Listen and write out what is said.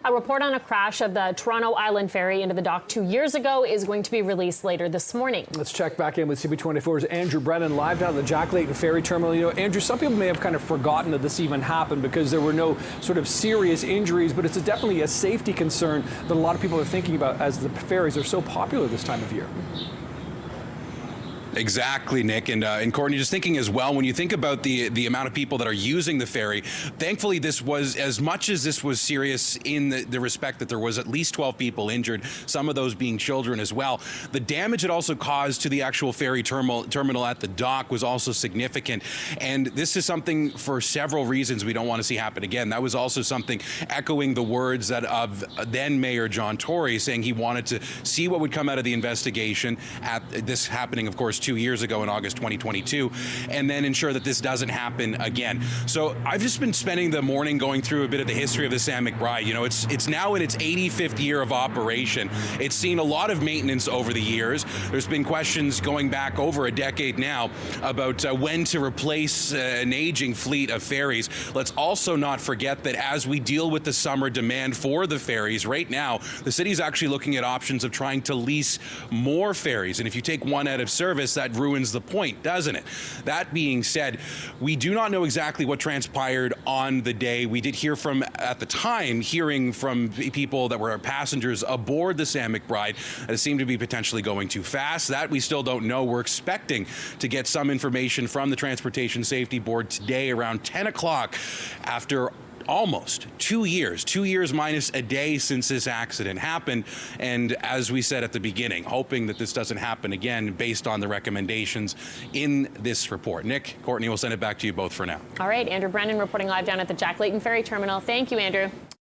A report on a crash of the Toronto Island ferry into the dock 2 years ago is going to be released later this morning. Let's check back in with CB24's Andrew Brennan live down at the Jack Layton ferry terminal. You know, Andrew, some people may have kind of forgotten that this even happened because there were no sort of serious injuries, but it's definitely a safety concern that a lot of people are thinking about as the ferries are so popular this time of year. Exactly, Nick. And Courtney, just thinking as well, when you think about the amount of people that are using the ferry, thankfully this was, as much as this was serious in the respect that there was at least 12 people injured, some of those being children as well, the damage it also caused to the actual ferry terminal at the dock was also significant. And this is something for several reasons we don't want to see happen again. That was also something echoing the words that of then Mayor John Tory, saying he wanted to see what would come out of the investigation at this happening, of course, 2 years ago in August 2022, and then ensure that this doesn't happen again. So I've just been spending the morning going through a bit of the history of the Sam McBride. You know, it's now in its 85th year of operation. It's seen a lot of maintenance over the years. There's been questions going back over a decade now about when to replace an aging fleet of ferries. Let's also not forget that as we deal with the summer demand for the ferries, right now, the city's actually looking at options of trying to lease more ferries. And if you take one out of service, that ruins the point, doesn't it? That being said, we do not know exactly what transpired on the day. We did hear from, at the time, hearing from people that were passengers aboard the Sam McBride that seemed to be potentially going too fast. That we still don't know. We're expecting to get some information from the Transportation Safety Board today around 10 o'clock after almost 2 years minus a day since this accident happened. And as we said at the beginning, hoping that this doesn't happen again based on the recommendations in this report. Nick, Courtney, we'll send it back to you both for now. All right, Andrew Brennan reporting live down at the Jack Layton Ferry Terminal. Thank you, Andrew.